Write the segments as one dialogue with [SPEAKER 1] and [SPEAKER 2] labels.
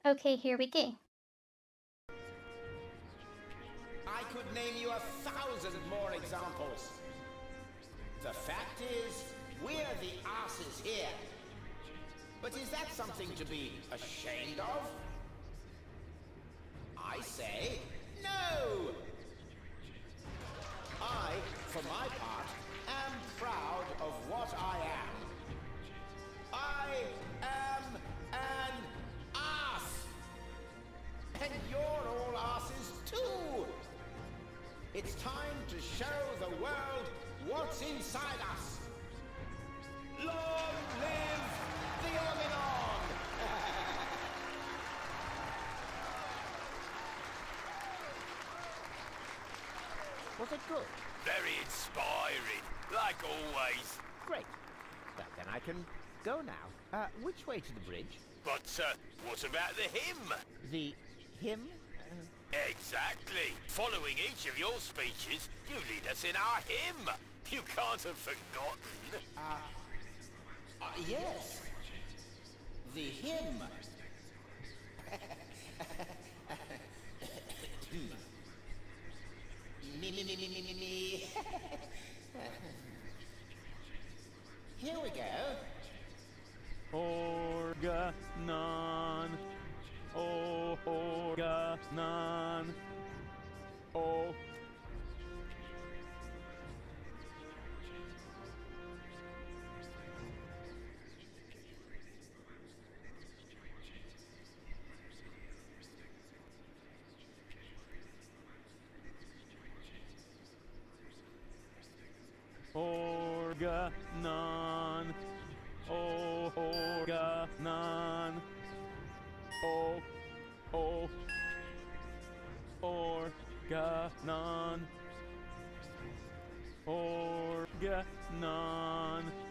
[SPEAKER 1] Okay, here we go.
[SPEAKER 2] I could name you 1,000 more examples. The fact is, we're the asses here. But is that something to be ashamed of? I say, no! I, for my part, am proud of what I am. I am an ass! And you're all asses too! It's time to show the world what's inside us! Long live the Organon!
[SPEAKER 3] Was it good?
[SPEAKER 4] Very inspiring, like always.
[SPEAKER 3] Great. Well, then I can go now. Which way to the bridge?
[SPEAKER 4] But what about the hymn?
[SPEAKER 3] The hymn?
[SPEAKER 4] Exactly. Following each of your speeches, you lead us in our hymn. You can't have forgotten.
[SPEAKER 2] Yes. The hymn. Me. Here we go.
[SPEAKER 5] Organon. Oh, organon. Oh. Organon. Oh, organon. Oh, organon. Organon.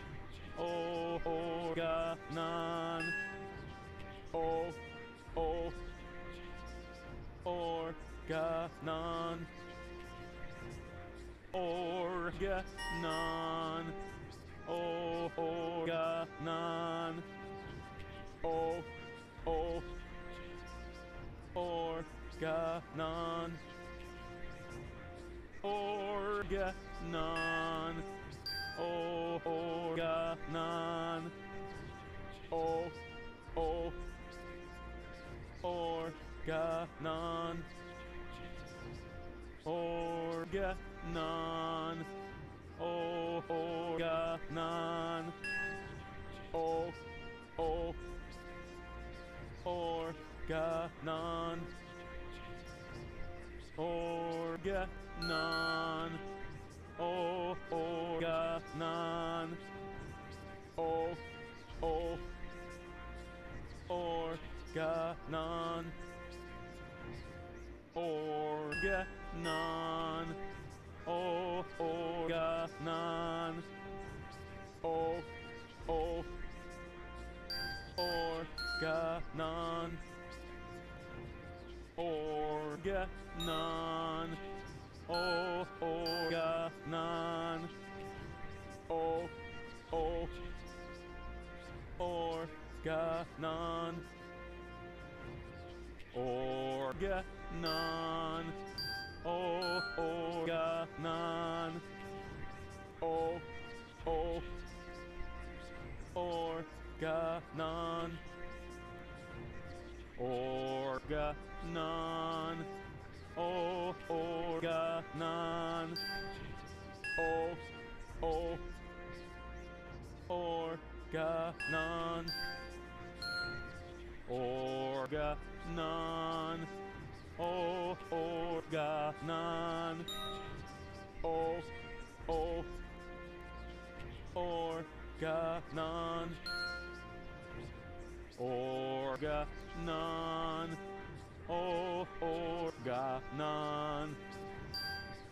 [SPEAKER 5] Oh, organon. Oh, organon. Organon. Oh, organon. Oh, organon. Organon. Oh, organon. Oh, organon. Organon. Oh, organon. Oh, organon. Organon. Oh, organon. Oh, organon. Organon. Oh, organon. Oh, organon. Organon. Oh, organon. Oh, organon. Organon. Oh, organon. Oh, organon. Organon. Oh, organon. Oh, organon. Organon. Oh, organon. Oh, organon. Organon. Oh, organon.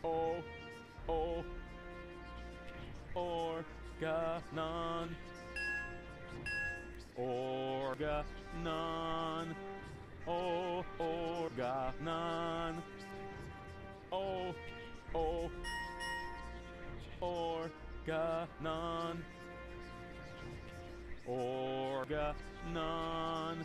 [SPEAKER 5] Oh, organon. Organon. Oh, organon. Oh, organon. Organon.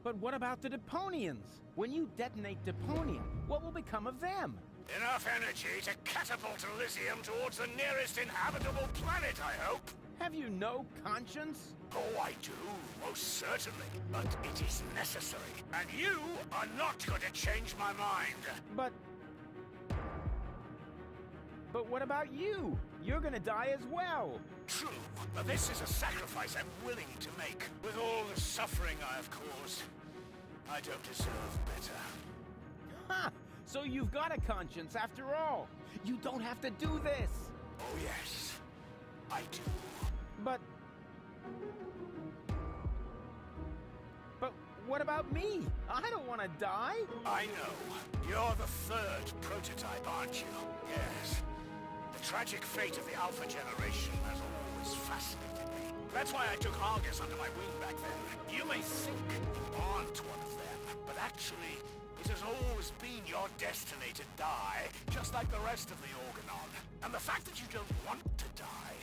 [SPEAKER 3] But what about the Deponians? When you detonate Deponia, what will become of them?
[SPEAKER 4] Enough energy to catapult Elysium towards the nearest inhabitable planet, I hope.
[SPEAKER 3] Have you no conscience?
[SPEAKER 4] Oh, I do, most certainly. But it is necessary. And you are not going to change my mind.
[SPEAKER 3] But what about you? You're gonna die as well.
[SPEAKER 4] True, but this is a sacrifice I'm willing to make. With all the suffering I have caused, I don't deserve better.
[SPEAKER 3] Ha! So you've got a conscience after all. You don't have to do this.
[SPEAKER 4] Oh yes, I do.
[SPEAKER 3] But what about me? I don't want to die.
[SPEAKER 4] I know. You're the third prototype, aren't you? Yes. The tragic fate of the Alpha generation has always fascinated me. That's why I took Argus under my wing back then. You may think you aren't one of them, but actually, it has always been your destiny to die, just like the rest of the Organon. And the fact that you don't want to die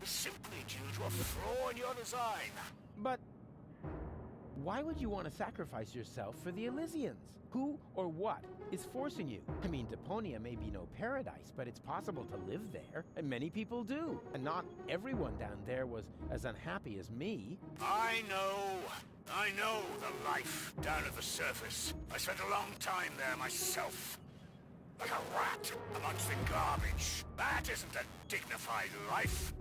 [SPEAKER 4] is simply due to a flaw in your design.
[SPEAKER 3] But why would you want to sacrifice yourself for the Elysians? Who or what is forcing you? I mean, Deponia may be no paradise, but it's possible to live there, and many people do. And not everyone down there was as unhappy as me.
[SPEAKER 4] I know the life down at the surface. I spent a long time there myself. Like a rat amongst the garbage. That isn't a dignified life.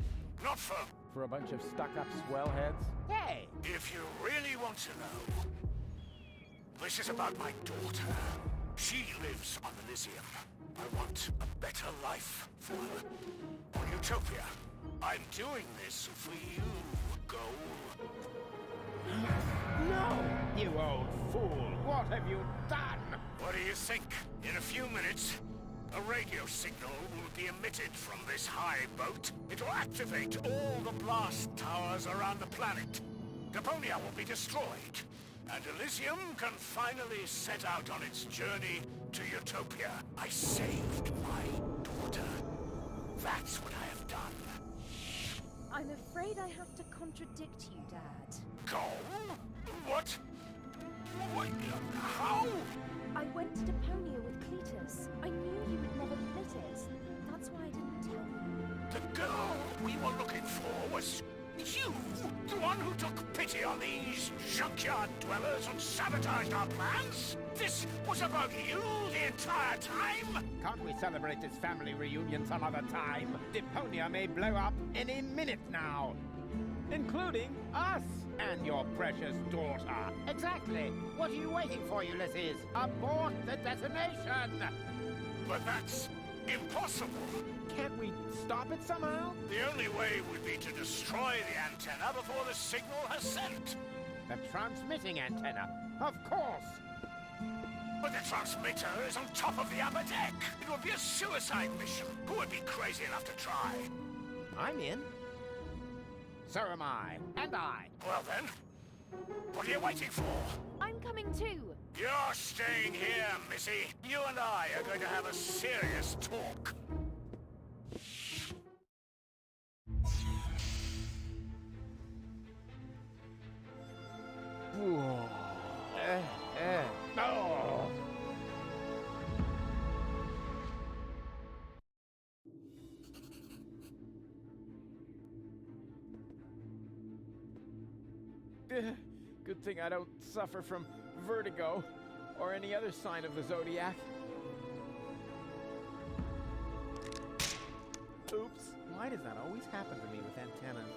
[SPEAKER 4] Not for
[SPEAKER 3] a bunch of stuck-up swellheads? Hey!
[SPEAKER 4] If you really want to know, this is about my daughter. She lives on Elysium. I want a better life for her. On Utopia. I'm doing this for you, Goal.
[SPEAKER 3] No! You old fool! What have you done?
[SPEAKER 4] What do you think? In a few minutes, a radio signal will be emitted from this high boat. It will activate all the blast towers around the planet. Deponia will be destroyed, and Elysium can finally set out on its journey to Utopia. I saved my daughter. That's what I have done.
[SPEAKER 6] I'm afraid I have to contradict you, Dad.
[SPEAKER 4] Go? What? What? How?
[SPEAKER 6] I went to Deponia with Cletus. I knew you would never permit it. That's why I didn't tell you.
[SPEAKER 4] The girl we were looking for was you, the one who took pity on these junkyard dwellers and sabotaged our plans? This was about you the entire time?
[SPEAKER 3] Can't we celebrate this family reunion some other time? Deponia may blow up any minute now. Including us and your precious daughter. Exactly. What are you waiting for, Ulysses? Abort the detonation!
[SPEAKER 4] But that's impossible.
[SPEAKER 3] Can't we stop it somehow?
[SPEAKER 4] The only way would be to destroy the antenna before the signal has sent.
[SPEAKER 3] The transmitting antenna, of course.
[SPEAKER 4] But the transmitter is on top of the upper deck. It would be a suicide mission. Who would be crazy enough to try?
[SPEAKER 3] I'm in. So am I. And I.
[SPEAKER 4] Well then, what are you waiting for?
[SPEAKER 6] I'm coming too.
[SPEAKER 4] You're staying here, Missy. You and I are going to have a serious talk.
[SPEAKER 3] Whoa. Oh. Good thing I don't suffer from vertigo or any other sign of the zodiac. Oops. Why does that always happen to me with antennas?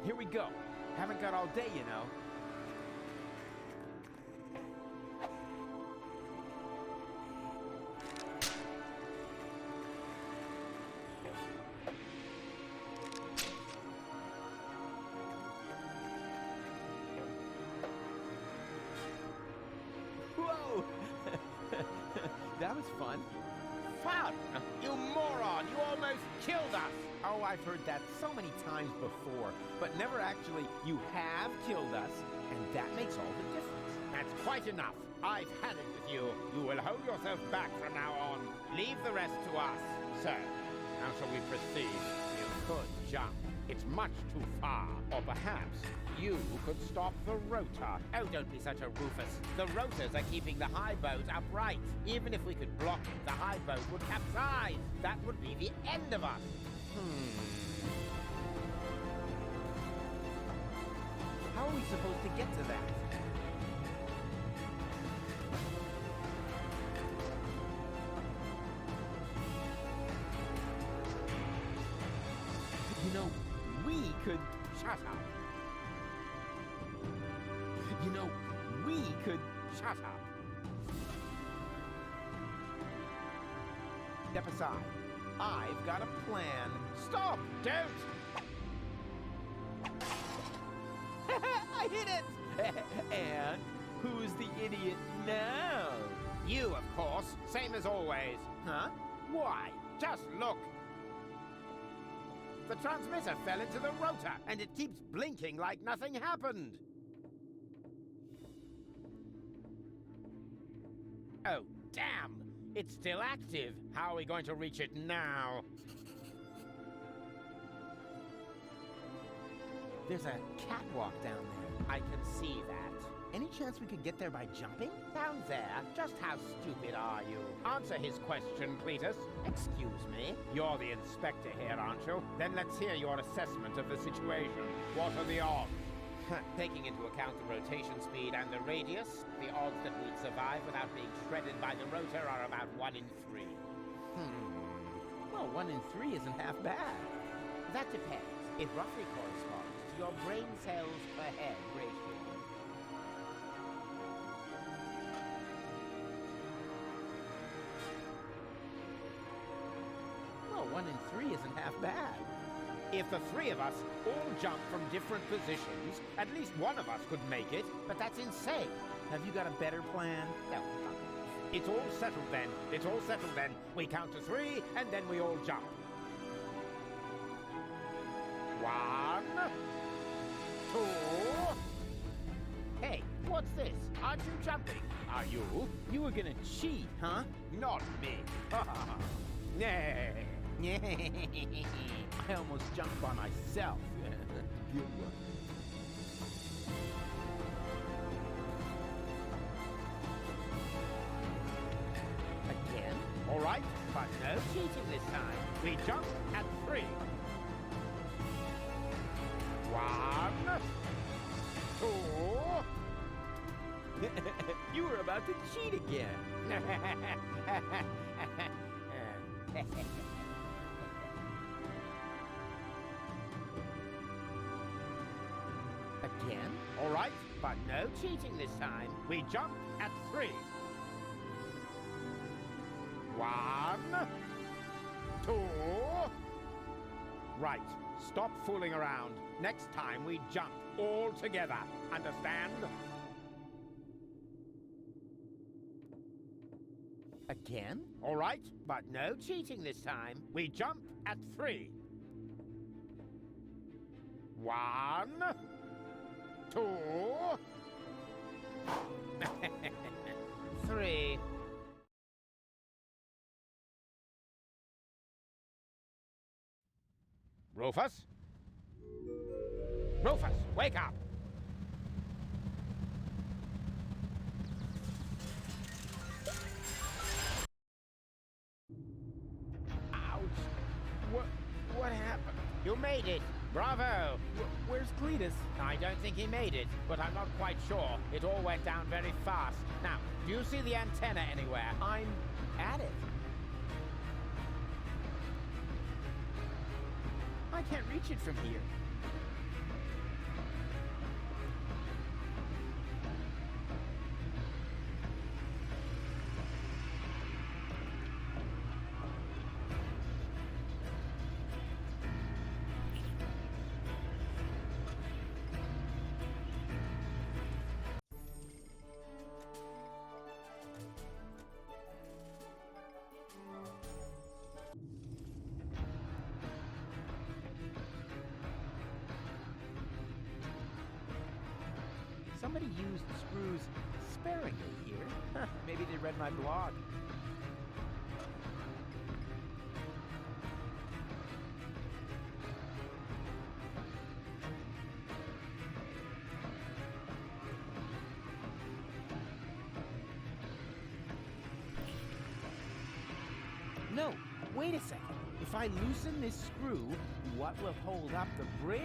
[SPEAKER 3] Here we go. Haven't got all day, you know. Whoa! That was fun. Fun! You moron! You almost killed us! Oh, I've heard that so many times before, but never actually, you have killed us, and that makes all the difference. That's quite enough. I've had it with you. You will hold yourself back from now on. Leave the rest to us. So, how shall we proceed? You could jump. It's much too far. Or perhaps you could stop the rotor. Oh, don't be such a Rufus. The rotors are keeping the high boat upright. Even if we could block it, the high boat would capsize. That would be the end of us. How are we supposed to get to that? You know, we could... Shut up. You know, we could... Shut up. Step aside. I've got a plan. Stop! Don't! I hit it! And who's the idiot now? You, of course. Same as always. Huh? Why? Just look. The transmitter fell into the rotor, and it keeps blinking like nothing happened. Oh, damn! It's still active. How are we going to reach it now? There's a catwalk down there. I can see that. Any chance we could get there by jumping? Down there? Just how stupid are you? Answer his question, Cletus. Excuse me? You're the inspector here, aren't you? Then let's hear your assessment of the situation. What are the odds? Taking into account the rotation speed and the radius, the odds that we'd survive without being shredded by the rotor are about 1 in 3. Well, 1 in 3 isn't half bad. That depends. It roughly corresponds to your brain cells per head ratio. Well, 1 in 3 isn't half bad. If the 3 of us all jump from different positions, at least one of us could make it, but that's insane. Have you got a better plan? No. It's all settled then. It's all settled then. We count to 3, and then we all jump. 1, 2... Hey, what's this? Aren't you jumping? Are you? You were gonna cheat, huh? Not me. I almost jumped by myself. Good one. Again? All right, but no cheating this time. We jump at 3. 1, 2... You were about to cheat again. Again? All right, but no cheating this time. We jump at 3. 1, 2... Right, stop fooling around. Next time we jump all together. Understand? Again? All right, but no cheating this time. We jump at 3. 1, 2... 3... Rufus? Rufus, wake up! Ouch! What happened? You made it! Bravo!
[SPEAKER 5] Where's Cletus?
[SPEAKER 3] I don't think he made it, but I'm not quite sure. It all went down very fast. Now, do you see the antenna anywhere?
[SPEAKER 5] I'm at it. I can't reach it from here. Somebody used screws
[SPEAKER 3] sparingly here. Maybe they read my blog. No, wait a second. If I loosen this screw, what will hold up the bridge?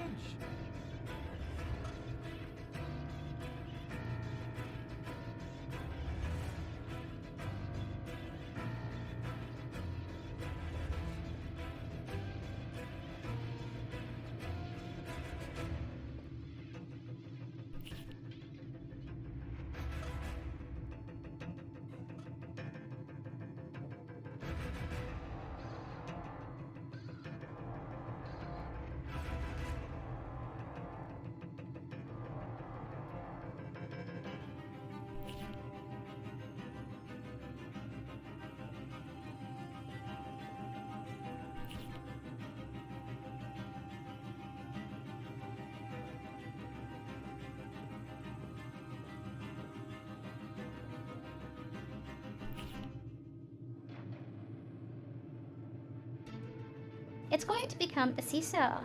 [SPEAKER 1] It's going to become a seesaw.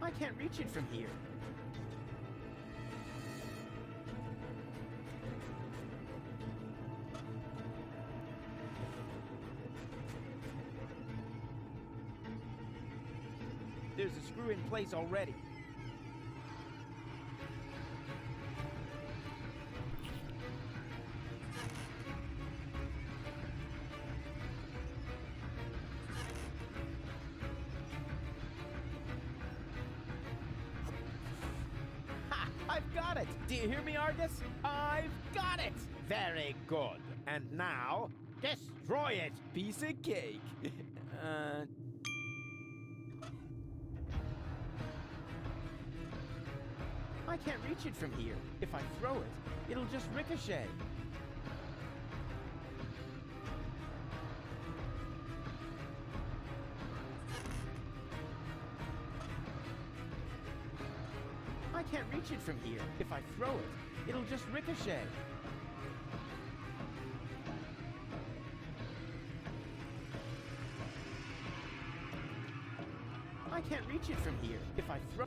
[SPEAKER 3] I can't reach it from here. There's a screw in place already. I've got it! Do you hear me, Argus? I've got it! Very good. And now, destroy it! Piece of cake. I can't reach it from here. If I throw it, it'll just ricochet. I can't reach it from here. If I throw it, it'll just ricochet. I can't reach it from here. If I throw...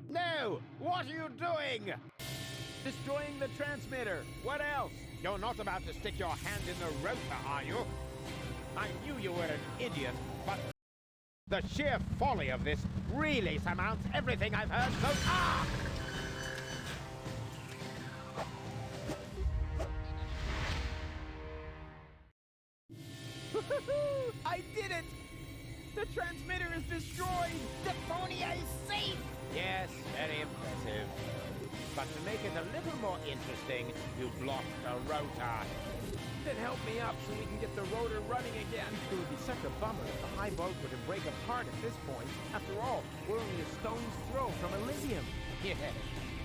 [SPEAKER 3] No! What are you doing? Destroying the transmitter. What else? You're not about to stick your hand in the rotor, are you? I knew you were an idiot, but the sheer folly of this really surmounts everything I've heard so far! I did it! The transmitter is destroyed! Deponia is safe! Yes, very impressive. But to make it a little more interesting, you blocked the rotor. Then help me up so we can get the rotor running again. It would be such a bummer if the high boat were to break apart at this point. After all, we're only a stone's throw from Elysium. Yes,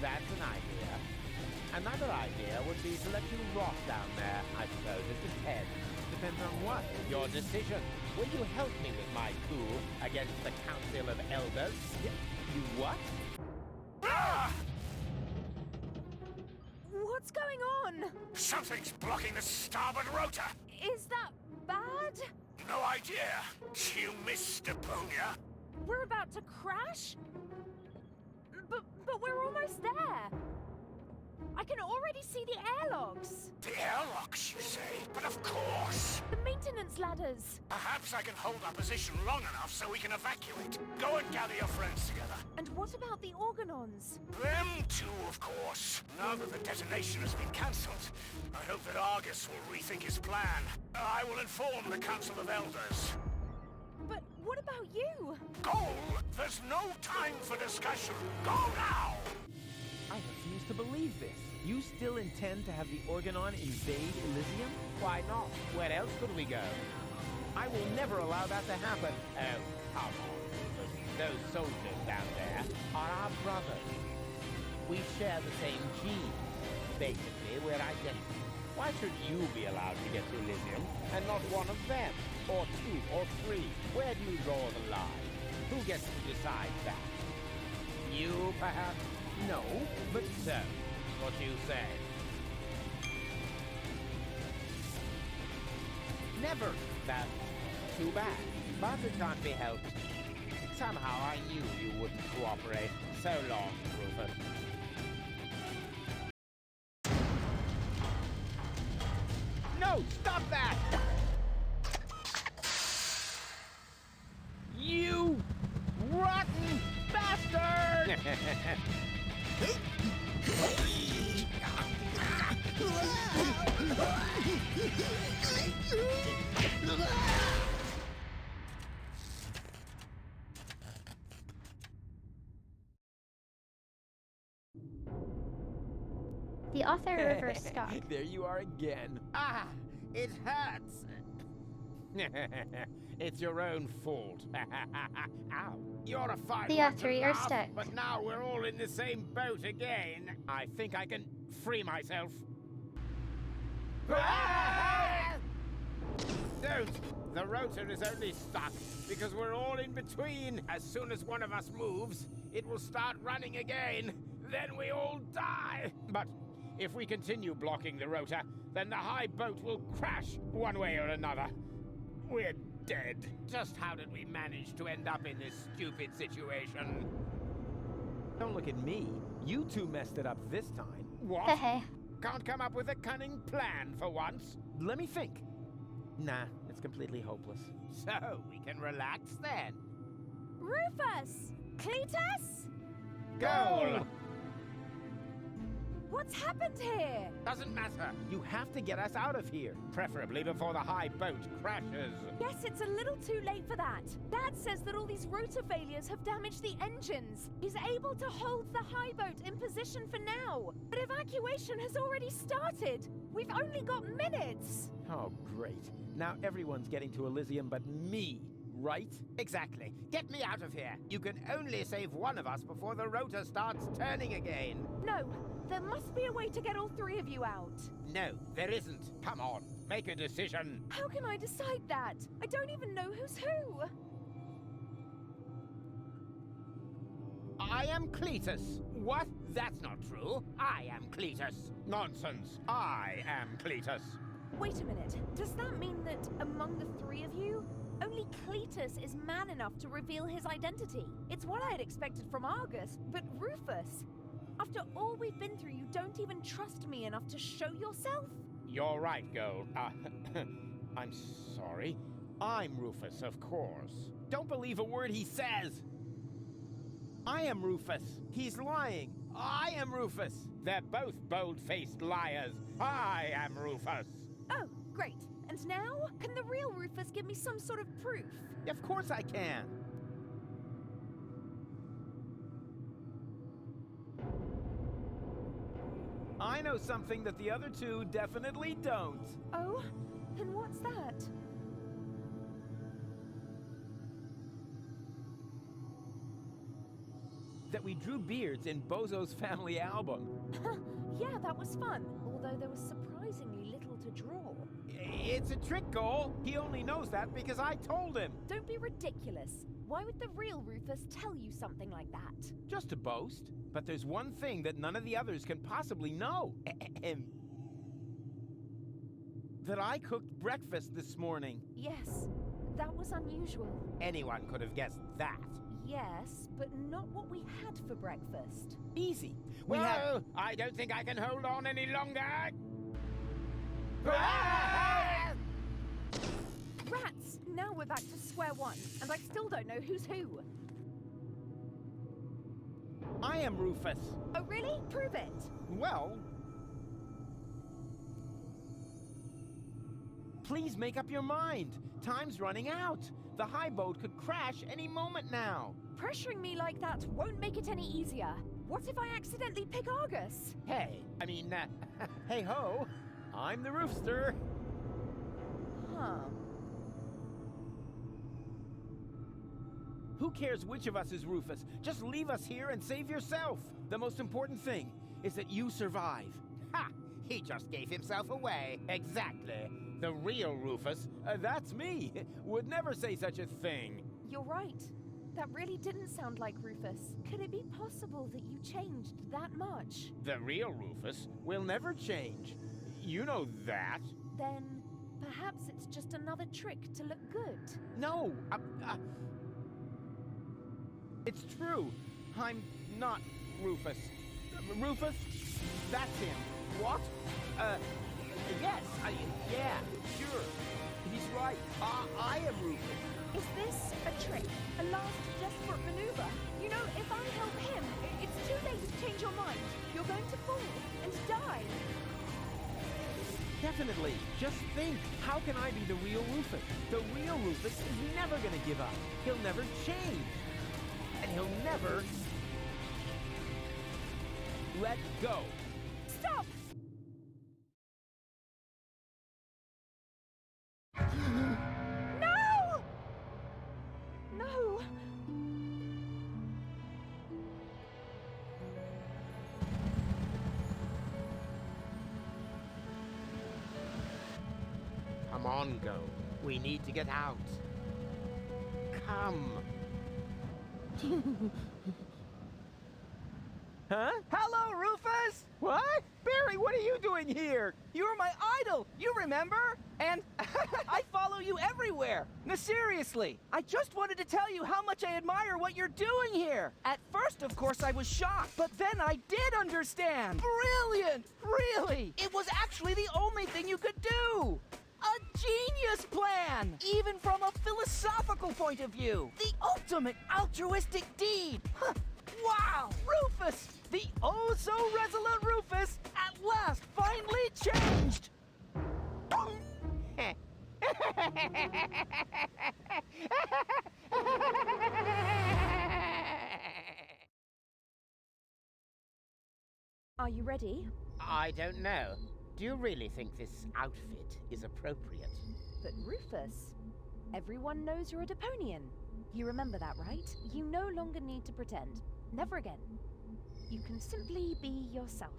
[SPEAKER 3] that's an idea. Another idea would be to let you rot down there, I suppose. It depends. Depends on what? Your decision. Will you help me with my coup against the Council of Elders? You what?
[SPEAKER 4] Ah!
[SPEAKER 6] What's going on?
[SPEAKER 4] Something's blocking the starboard rotor.
[SPEAKER 6] Is that bad?
[SPEAKER 4] No idea. You missed Deponia.
[SPEAKER 6] We're about to crash? But we're almost there. I can already see the airlocks.
[SPEAKER 4] The airlocks, you say? But of course.
[SPEAKER 6] The maintenance ladders.
[SPEAKER 4] Perhaps I can hold our position long enough so we can evacuate. Go and gather your friends together.
[SPEAKER 6] And what about the organons?
[SPEAKER 4] Them too, of course. Now that the detonation has been cancelled, I hope that Argus will rethink his plan. I will inform the Council of Elders.
[SPEAKER 6] But what about you?
[SPEAKER 4] Go! There's no time for discussion. Go now!
[SPEAKER 3] I refuse to believe this. You still intend to have the Organon invade Elysium? Why not? Where else could we go? I will never allow that to happen. Oh, come on. Those soldiers down there are our brothers. We share the same genes. Basically, we're identical. Why should you be allowed to get to Elysium and not one of them? Or two, or three? Where do you draw the line? Who gets to decide that? You, perhaps? No, but so, what you say. Never. That's too bad. But it can't be helped. Somehow I knew you wouldn't cooperate. So long, Rufus. No, stop that! You rotten bastard!
[SPEAKER 1] The author reverse stock.
[SPEAKER 3] There you are again. Ah, it hurts. It's your own fault. Ow. You're a fine
[SPEAKER 1] The
[SPEAKER 3] one to
[SPEAKER 1] three are
[SPEAKER 3] laugh,
[SPEAKER 1] stuck.
[SPEAKER 3] but now we're all in the same boat again. I think I can free myself. Ah! Don't! The rotor is only stuck because we're all in between. As soon as one of us moves, it will start running again. Then we all die. But if we continue blocking the rotor, then the high boat will crash one way or another. We're dead. Just how did we manage to end up in this stupid situation? Don't look at me. You two messed it up this time. What?
[SPEAKER 1] Hehe.
[SPEAKER 3] Can't come up with a cunning plan for once? Let me think. Nah, it's completely hopeless. So, we can relax then.
[SPEAKER 6] Rufus! Cletus?
[SPEAKER 3] Goal!
[SPEAKER 6] What's happened here?
[SPEAKER 3] Doesn't matter. You have to get us out of here. Preferably before the high boat crashes.
[SPEAKER 6] Yes, it's a little too late for that. Dad says that all these rotor failures have damaged the engines. He's able to hold the high boat in position for now. But evacuation has already started. We've only got minutes.
[SPEAKER 3] Oh, great. Now everyone's getting to Elysium but me, right? Exactly. Get me out of here. You can only save one of us before the rotor starts turning again.
[SPEAKER 6] No, there must be a way to get all three of you out.
[SPEAKER 3] No, there isn't. Come on, make a decision.
[SPEAKER 6] How can I decide that? I don't even know who's who.
[SPEAKER 3] I am Cletus. What? That's not true. I am Cletus. Nonsense. I am Cletus.
[SPEAKER 6] Wait a minute. Does that mean that among the three of you, only Cletus is man enough to reveal his identity? It's what I had expected from Argus, but Rufus, after all we've been through, you don't even trust me enough to show yourself?
[SPEAKER 3] You're right, Gold. I'm sorry. I'm Rufus, of course. Don't believe a word he says. I am Rufus. He's lying. I am Rufus. They're both bold-faced liars. I am Rufus.
[SPEAKER 6] Oh, great. And now, can the real Rufus give me some sort of proof?
[SPEAKER 3] Of course I can. I know something that the other two definitely don't.
[SPEAKER 6] Oh? Then what's that?
[SPEAKER 3] That we drew beards in Bozo's family album.
[SPEAKER 6] Yeah, that was fun. Although there was surprisingly little to draw.
[SPEAKER 3] It's a trick goal. He only knows that because I told him.
[SPEAKER 6] Don't be ridiculous. Why would the real Rufus tell you something like that?
[SPEAKER 3] Just to boast. But there's one thing that none of the others can possibly know. That I cooked breakfast this morning.
[SPEAKER 6] Yes, that was unusual.
[SPEAKER 3] Anyone could have guessed that.
[SPEAKER 6] Yes, but not what we had for breakfast.
[SPEAKER 3] Easy.
[SPEAKER 4] Whoa! I don't think I can hold on any longer.
[SPEAKER 6] Rats! Now we're back to square one, and I still don't know who's who.
[SPEAKER 3] I am Rufus.
[SPEAKER 6] Oh, really? Prove it.
[SPEAKER 3] Well... Please make up your mind. Time's running out. The high boat could crash any moment now.
[SPEAKER 6] Pressuring me like that won't make it any easier. What if I accidentally pick Argus?
[SPEAKER 3] Hey, hey ho, I'm the roofster.
[SPEAKER 6] Huh.
[SPEAKER 3] Who cares which of us is Rufus? Just leave us here and save yourself. The most important thing is that you survive.
[SPEAKER 2] Ha! He just gave himself away.
[SPEAKER 3] Exactly. The real Rufus, that's me, would never say such a thing.
[SPEAKER 6] You're right. That really didn't sound like Rufus. Could it be possible that you changed that much?
[SPEAKER 3] The real Rufus will never change. You know that.
[SPEAKER 6] Then perhaps it's just another trick to look good.
[SPEAKER 3] No, it's true. I'm not Rufus. Rufus? That's him. What? Yes, yeah, sure. He's right. I am Rufus.
[SPEAKER 6] Is this a trick? A last desperate maneuver? You know, if I help him, it's too late to change your mind. You're going to fall and die.
[SPEAKER 3] Definitely. Just think, how can I be the real Rufus? The real Rufus is never gonna give up. He'll never change. And he'll never... let go.
[SPEAKER 6] Stop! No! No!
[SPEAKER 2] Come on, Go. We need to get out. Come.
[SPEAKER 3] Huh?
[SPEAKER 7] Hello, Rufus!
[SPEAKER 3] What? Barry, what are you doing here?
[SPEAKER 7] You were my idol, you remember? And I follow you everywhere. No, seriously, I just wanted to tell you how much I admire what you're doing here. At first, of course, I was shocked, but then I did understand. Brilliant, really. It was actually the only thing you could do. A genius plan, even from a philosophical point of view. The ultimate altruistic deed. Huh. Wow, Rufus, the oh-so-resolute Rufus, at last finally changed!
[SPEAKER 6] Are you ready?
[SPEAKER 2] I don't know. Do you really think this outfit is appropriate?
[SPEAKER 6] But Rufus, everyone knows you're a Deponian. You remember that, right? You no longer need to pretend. Never again. You can simply be yourself.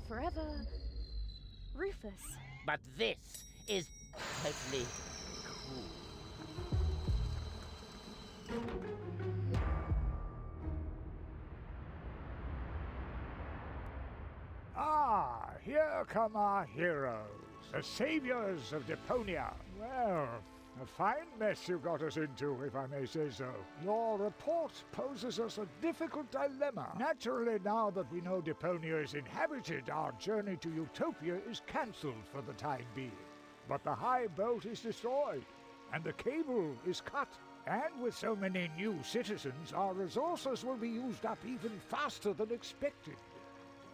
[SPEAKER 6] Forever, Rufus.
[SPEAKER 2] But this is totally cool.
[SPEAKER 8] Ah, here come our heroes, the saviors of Deponia. Well, a fine mess you got us into, if I may say so. Your report poses us a difficult dilemma. Naturally, now that we know Deponia is inhabited, our journey to Utopia is cancelled for the time being. But the high boat is destroyed, and the cable is cut. And with so many new citizens, our resources will be used up even faster than expected.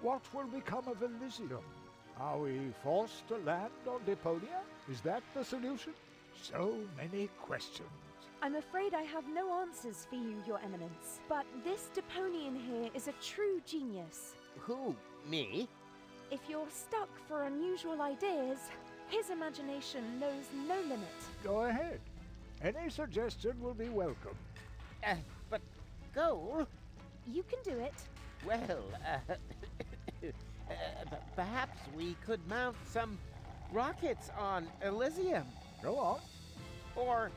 [SPEAKER 8] What will become of Elysium? Are we forced to land on Deponia? Is that the solution? So many questions.
[SPEAKER 6] I'm afraid I have no answers for you, Your Eminence. But this Deponian here is a true genius.
[SPEAKER 2] Who? Me?
[SPEAKER 6] if you're stuck for unusual ideas, his imagination knows no limit.
[SPEAKER 8] Go ahead. Any suggestion will be welcome.
[SPEAKER 3] But Goal?
[SPEAKER 6] You can do it.
[SPEAKER 3] Well, perhaps we could mount some rockets on Elysium.
[SPEAKER 8] Go on.
[SPEAKER 3] Or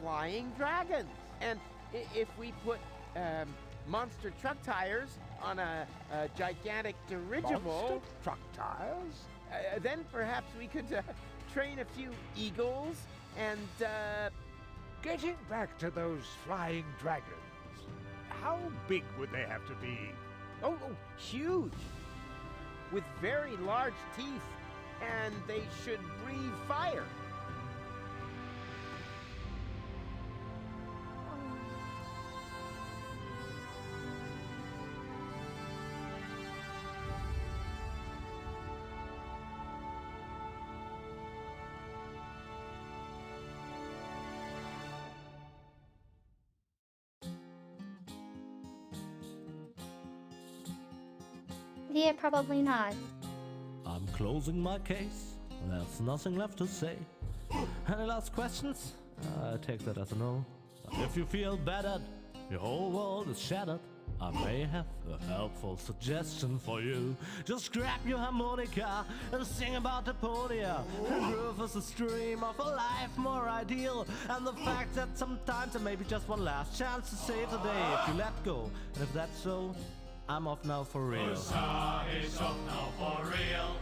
[SPEAKER 3] flying dragons. And if we put monster truck tires on a gigantic dirigible...
[SPEAKER 8] Monster truck tires?
[SPEAKER 3] then perhaps we could train a few eagles and...
[SPEAKER 8] Getting back to those flying dragons, how big would they have to be?
[SPEAKER 3] Oh, huge! With very large teeth, and they should breathe fire.
[SPEAKER 1] Yeah, probably not.
[SPEAKER 9] I'm closing my case. There's nothing left to say. Any last questions? I take that as a no. If you feel battered, your whole world is shattered, I may have a helpful suggestion for you. Just grab your harmonica and sing about Deponia. And Rufus is a dream of a life more ideal. And the fact that sometimes there may be just one last chance to save the day if you let go. And if that's so, I'm off now for real.
[SPEAKER 10] Usa is off now for real.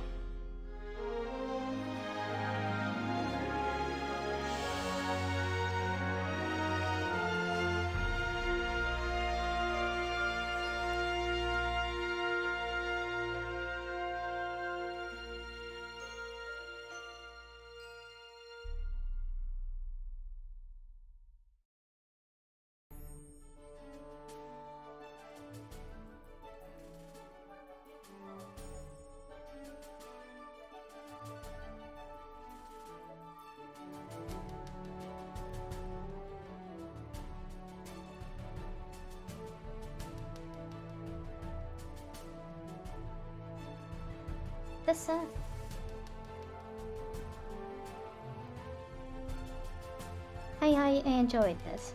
[SPEAKER 1] This, I enjoyed this.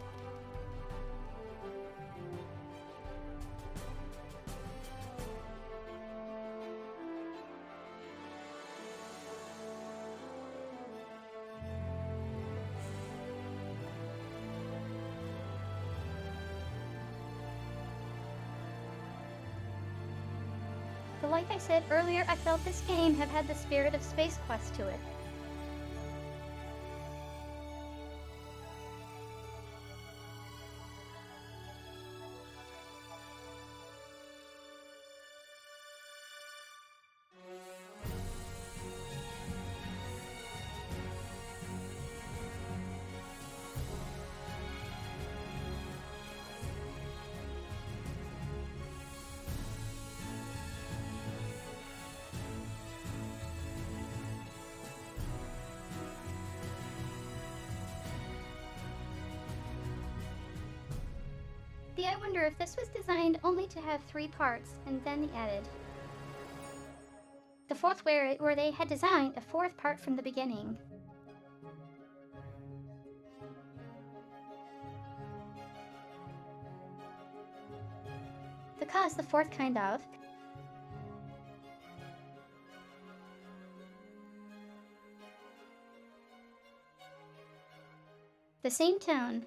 [SPEAKER 1] But like I said earlier, I felt this game had the spirit of Space Quest to it. I wonder if this was designed only to have 3 parts, and then they added the 4th where they had designed a 4th part from the beginning. Because the 4th kind of the same tone.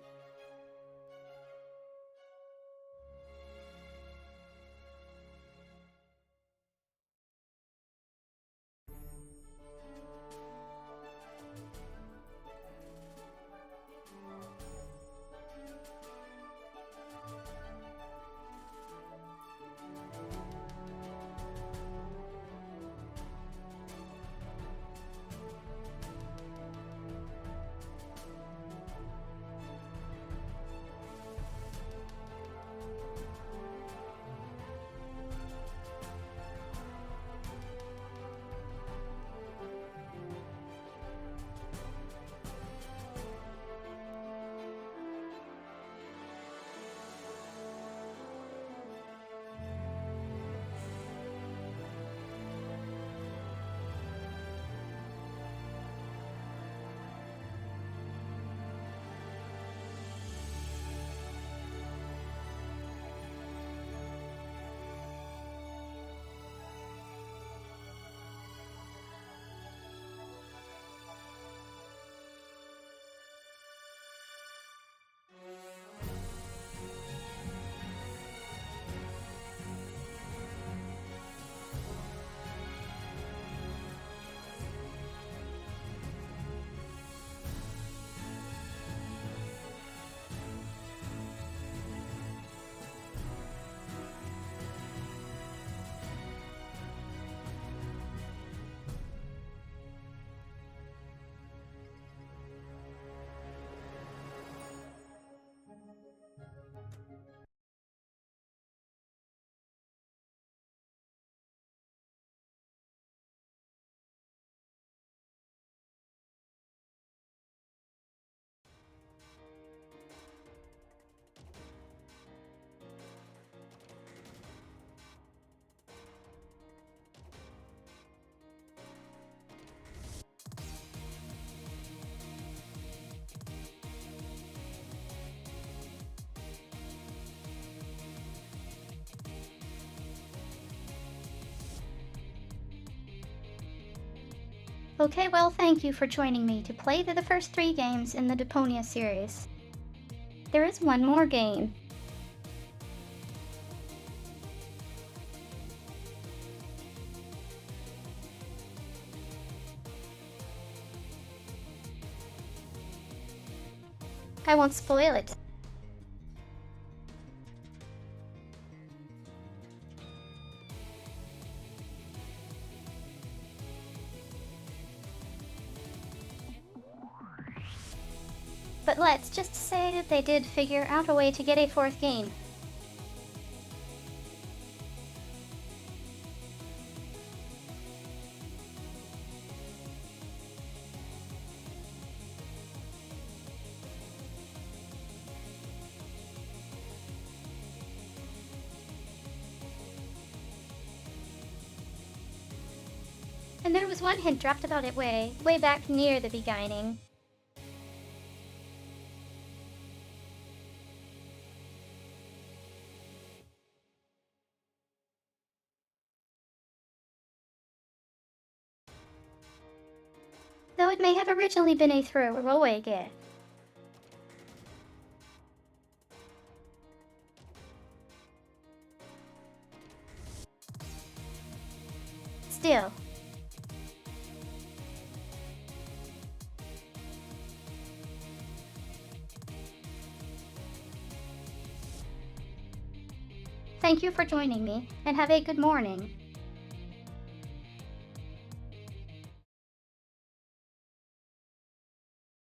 [SPEAKER 1] Okay, well, thank you for joining me to play the first 3 games in the Deponia series. There is one more game. I won't spoil it. But let's just say that they did figure out a way to get a 4th game. And there was one hint dropped about it way back near the beginning. Though it may have originally been a throwaway gift. Still. Thank you for joining me, and have a good morning.